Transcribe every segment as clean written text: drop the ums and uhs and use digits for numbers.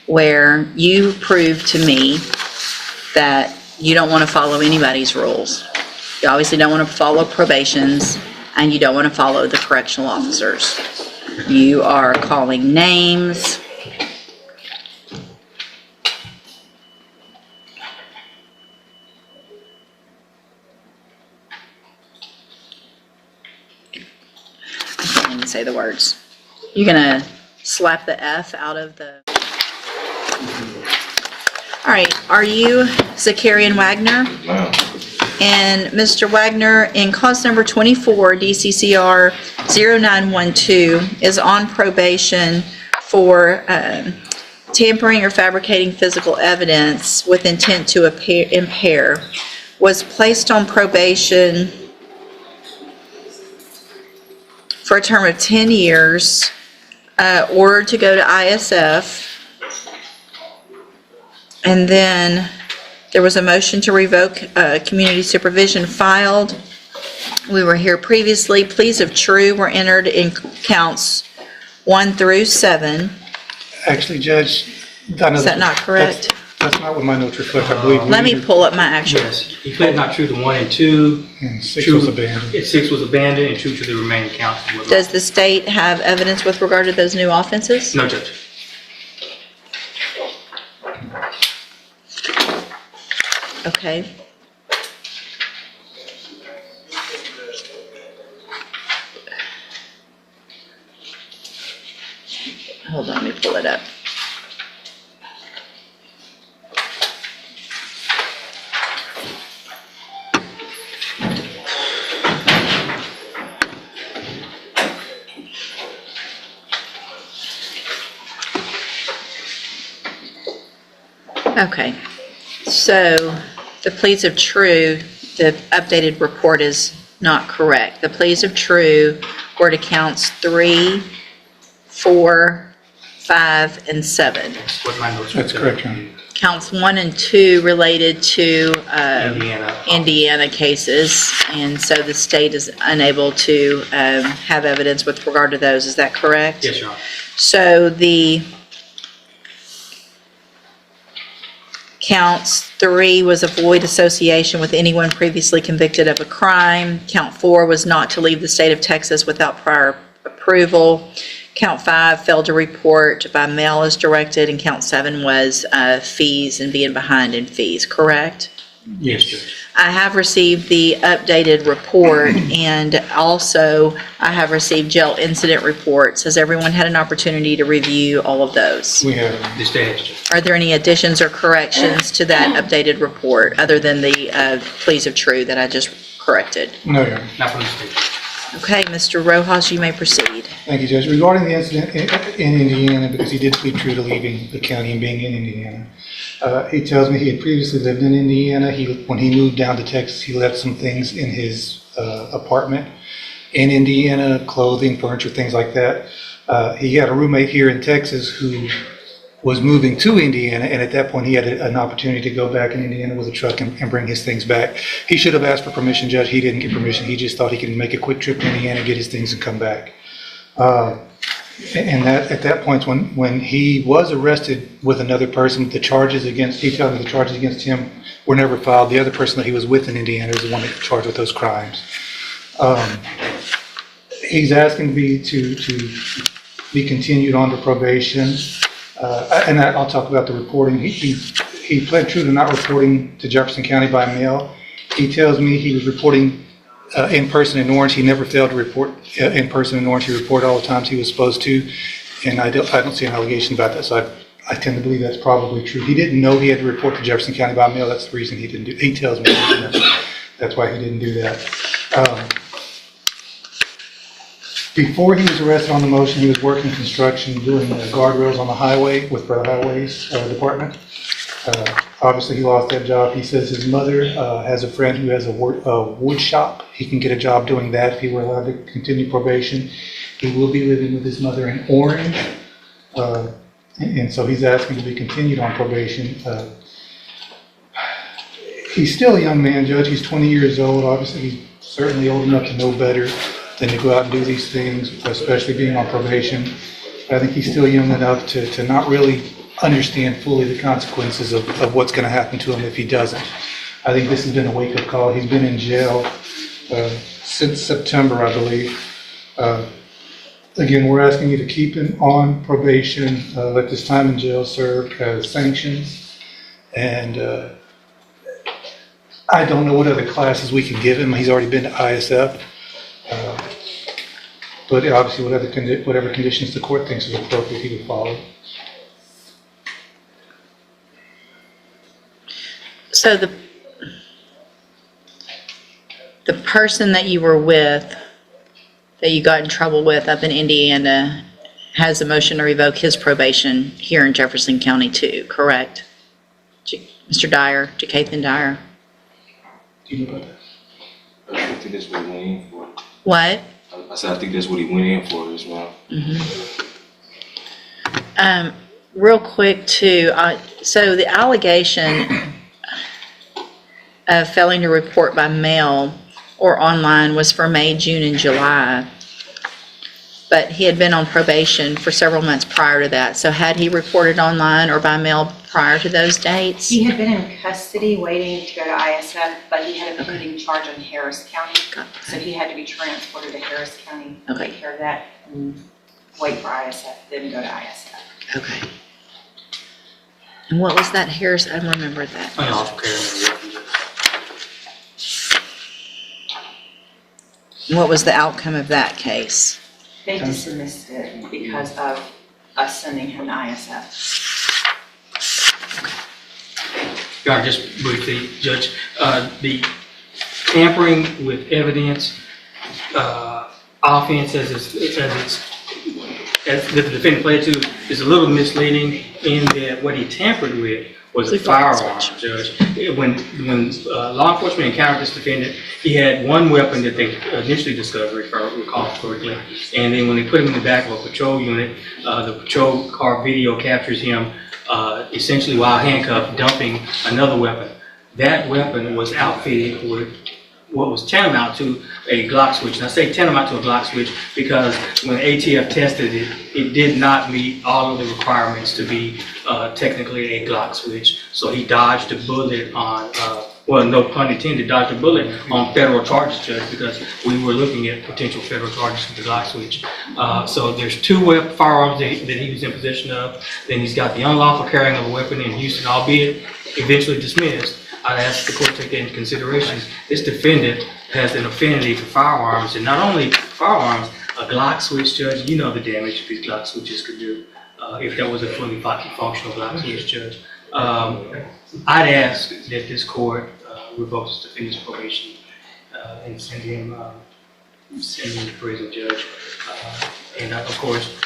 where you prove to me that you don't want to follow anybody's rules. You obviously don't want to follow probations, and you don't want to follow the correctional officers. You are calling names. I can't even say the words. You're gonna slap the F out of the... All right, are you Zakarian Wagner? No. And Mr. Wagner, in cause number 24, DCCR 0912, is on probation for tampering or fabricating physical evidence with intent to impair, was placed on probation for a term of 10 years, ordered to go to ISF, and then there was a motion to revoke community supervision filed. We were here previously. Pleas of true were entered in counts 1 through 7. Actually, Judge, I know Is that not correct? That's not what my notes reflect, I believe. Let me pull up my actual. Yes, he pled not true to 1 and 2. And 6 True- was abandoned. 6 was abandoned, and true to the remaining counts. Does the state have evidence with regard to those new offenses? No, Judge. Okay. Hold on, let me pull it up. Okay, so the pleas of true, the updated report is not correct. The pleas of true were to counts 3, 4, 5, and 7. That's what my notes That's reflect. correct, Your Honor. Counts 1 and 2 related to Indiana. Indiana cases, and so the state is unable to have evidence with regard to those. Is that correct? Yes, Your Honor. So the counts 3 was a void association with anyone previously convicted of a crime. Count 4 was not to leave the state of Texas without prior approval. Count 5 failed to report by mail as directed, and count 7 was fees and being behind in fees, correct? Yes, Judge. I have received the updated report, and also I have received jail incident reports. Has everyone had an opportunity to review all of those? We have, The state has, Judge. Are there any additions or corrections to that updated report, other than the pleas of true that I just corrected? no, Your Honor. Not from the state. Okay, Mr. Rojas, you may proceed. Thank you, Judge. Regarding the incident in Indiana, because he did plead true to leaving the county and being in Indiana, he tells me he had previously lived in Indiana. When he moved down to Texas, he left some things in his apartment in Indiana, clothing, furniture, things like that. He had a roommate here in Texas who was moving to Indiana, and at that point he had an opportunity to go back in Indiana with a truck and bring his things back. He should have asked for permission, Judge. He didn't get permission. He just thought he could make a quick trip to Indiana, get his things, and come back. And that at that point, when he was arrested with another person, he told me the charges against him were never filed. The other person that he was with in Indiana was the one that was charged with those crimes. He's asking to be continued on to probation. And I'll talk about the reporting. He pled true to not reporting to Jefferson County by mail. He tells me he was reporting in person in Orange. He never failed to report in person in Orange. He reported all the times he was supposed to, and I don't see an allegation about that. So I tend to believe that's probably true. He didn't know he had to report to Jefferson County by mail. That's the reason he didn't do. He tells me that's why he didn't do that. Before he was arrested on the motion, he was working construction, doing guardrails on the highway with the Highways Department. Obviously, he lost that job. He says his mother has a friend who has a wood shop. He can get a job doing that if he were allowed to continue probation. He will be living with his mother in Orange, and so he's asking to be continued on probation. He's still a young man, Judge. He's 20 years old. Obviously, he's certainly old enough to know better than to go out and do these things, especially being on probation. I think he's still young enough to not really understand fully the consequences of what's going to happen to him if he doesn't. I think this has been a wake-up call. He's been in jail since September, I believe. Again, we're asking you to keep him on probation, let this time in jail serve as sanctions. And I don't know what other classes we can give him. He's already been to ISF. But obviously, whatever conditions the court thinks is appropriate, he would follow. So the person that you were with, that you got in trouble with up in Indiana, has a motion to revoke his probation here in Jefferson County too, correct? Mr. Dyer, Jacathan Dyer? Do you know about that? I think that's what he went in for. What? I said, I think that's what he went in for as well. Real quick too, so the allegation of failing to report by mail or online was for May, June, and July. But he had been on probation for several months prior to that. So had he reported online or by mail prior to those dates? He had been in custody waiting to go to ISF, but he had a pending charge in Harris County. So he had to be transported to Harris County, Okay. take care of that, and wait for ISF, then go to ISF. Okay. And what was that, Harris? I don't remember that. Unlawful carrying of weapons. What was the outcome of that case? They dismissed it because of us sending him to ISF. Your Honor, just briefly, Judge, the tampering with evidence offense as the defendant pled to is a little misleading in that what he tampered with was a firearm, Judge. When law enforcement encountered this defendant, he had one weapon that they initially discovered, if I recall correctly, and then when they put him in the back of a patrol unit, the patrol car video captures him essentially while handcuffed, dumping another weapon. That weapon was outfitted with what was tantamount to a Glock switch. And I say tantamount to a Glock switch because when ATF tested it, it did not meet all of the requirements to be technically a Glock switch. So he dodged a bullet on, well, no pun intended, dodged a bullet on federal charges, Judge, because we were looking at potential federal charges with the Glock switch. So there's two firearms that he was in possession of. Then he's got the unlawful carrying of a weapon in Houston, albeit eventually dismissed. I'd ask the court to take that into consideration. This defendant has an affinity for firearms, and not only firearms, a Glock switch, Judge, you know the damage these Glock switches could do if that was a fully functional Glock switch, Judge. I'd ask that this court revoke this defendant's probation and send him to prison, Judge. And of course,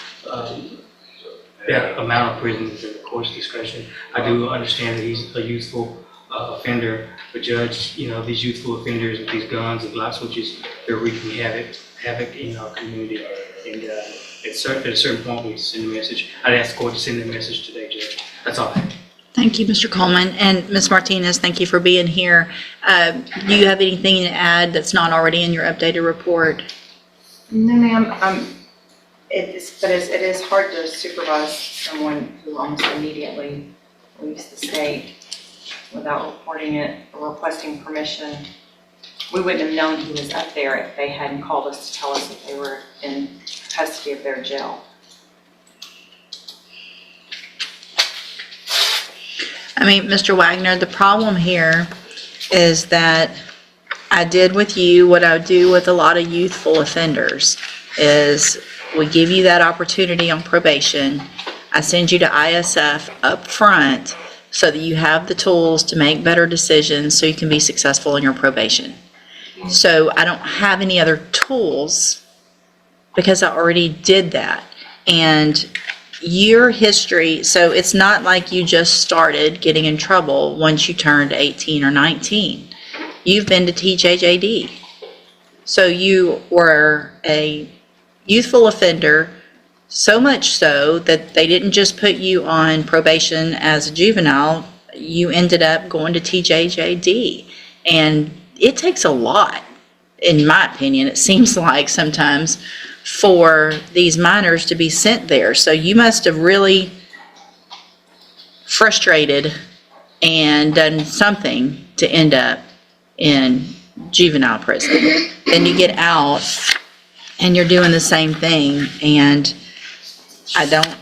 that amount of prison is in the court's discretion. I do understand that he's a youthful offender, but Judge, you know, these youthful offenders with these guns and Glock switches, they're wreaking havoc in our community. And at a certain point, we need to send a message. I'd ask the court to send a message today, Judge. That's all I have. Thank you, Mr. Coleman. And Ms. Martinez, thank you for being here. Do you have anything to add that's not already in your updated report? No, ma'am. It is hard to supervise someone who almost immediately leaves the state without reporting it or requesting permission. We wouldn't have known he was up there if they hadn't called us to tell us that they were in custody of their jail. I mean, Mr. Wagner, the problem here is that I did with you what I do with a lot of youthful offenders, is we give you that opportunity on probation. I send you to ISF up front so that you have the tools to make better decisions so you can be successful in your probation. So I don't have any other tools because I already did that. And your history, so it's not like you just started getting in trouble once you turned 18 or 19. You've been to TJJD. So you were a youthful offender, so much so that they didn't just put you on probation as a juvenile, you ended up going to TJJD. And it takes a lot, in my opinion, it seems like sometimes, for these minors to be sent there. So you must have really frustrated and done something to end up in juvenile prison. Then you get out and you're doing the same thing, and I don't.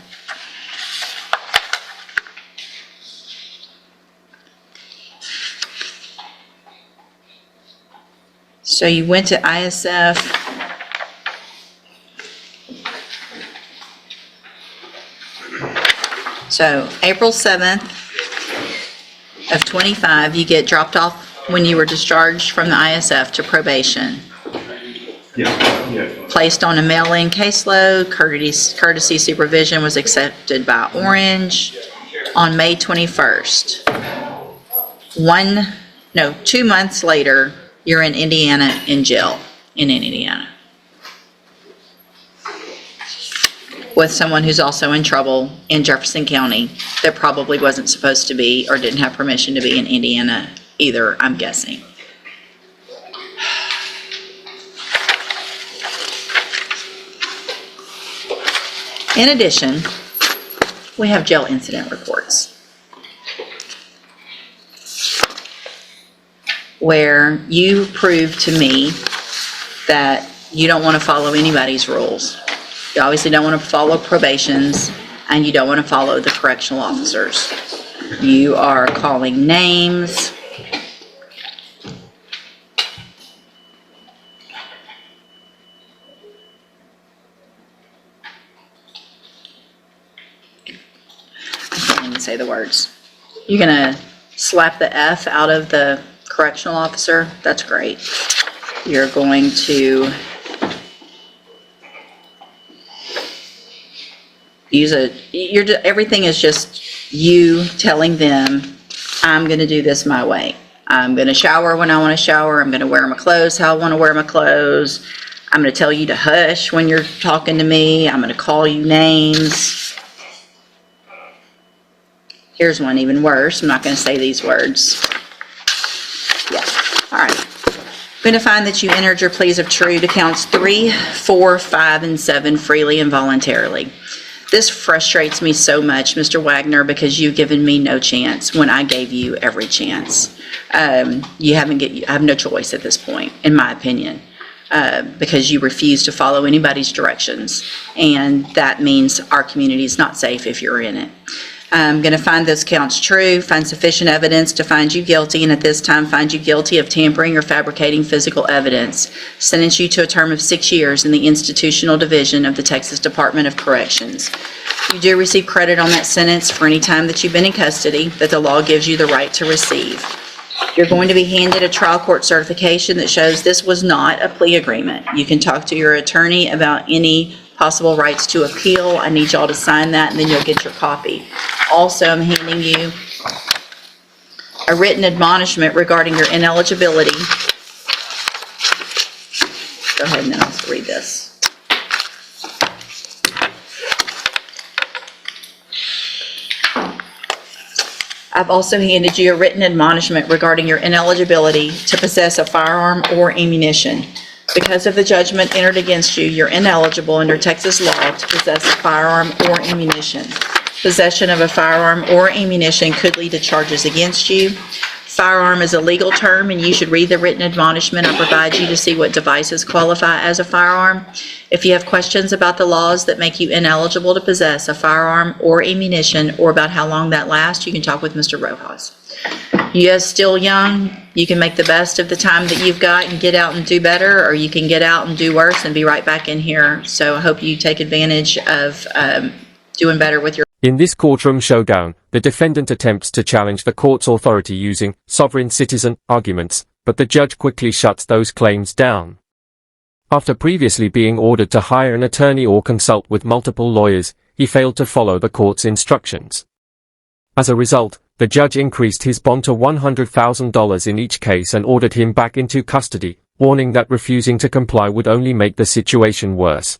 So you went to ISF. So April 7th of 25, you get dropped off when you were discharged from the ISF to probation. Placed on a mail-in caseload, courtesy supervision was accepted by Orange on May 21st. 2 months later, you're in Indiana in jail in Indiana with someone who's also in trouble in Jefferson County that probably wasn't supposed to be or didn't have permission to be in Indiana either, I'm guessing. In addition, we have jail incident reports where you prove to me that you don't want to follow anybody's rules. You obviously don't want to follow probations, and you don't want to follow the correctional officers. You are calling names. I can't even say the words. You're gonna slap the F out of the correctional officer. That's great. You're going to everything is just you telling them, I'm going to do this my way. I'm going to shower when I want to shower. I'm going to wear my clothes how I want to wear my clothes. I'm going to tell you to hush when you're talking to me. I'm going to call you names. Here's one even worse. I'm not going to say these words. Yeah. All right. I'm going to find that you entered your pleas of true to counts 3, 4, 5, and 7 freely and voluntarily. This frustrates me so much, Mr. Wagner, because you've given me no chance when I gave you every chance. I have no choice at this point, in my opinion, because you refuse to follow anybody's directions, and that means our community is not safe if you're in it. I'm going to find those counts true, find sufficient evidence to find you guilty, and at this time find you guilty of tampering or fabricating physical evidence. Sentence you to a term of 6 years in the institutional division of the Texas Department of Corrections. You do receive credit on that sentence for any time that you've been in custody that the law gives you the right to receive. You're going to be handed a trial court certification that shows this was not a plea agreement. You can talk to your attorney about any possible rights to appeal. I need y'all to sign that, and then you'll get your copy. Also, I'm handing you a written admonishment regarding your ineligibility. Go ahead and then I'll read this. I've also handed you a written admonishment regarding your ineligibility to possess a firearm or ammunition. Because of the judgment entered against you, you're ineligible under Texas law to possess a firearm or ammunition. Possession of a firearm or ammunition could lead to charges against you. Firearm is a legal term, and you should read the written admonishment I provide you to see what devices qualify as a firearm. If you have questions about the laws that make you ineligible to possess a firearm or ammunition, or about how long that lasts, you can talk with Mr. Rojas. You are still young. You can make the best of the time that you've got and get out and do better, or you can get out and do worse and be right back in here. So I hope you take advantage of doing better with your. In this courtroom showdown, the defendant attempts to challenge the court's authority using sovereign citizen arguments, but the judge quickly shuts those claims down. After previously being ordered to hire an attorney or consult with multiple lawyers, he failed to follow the court's instructions. As a result, the judge increased his bond to $100,000 in each case and ordered him back into custody, warning that refusing to comply would only make the situation worse.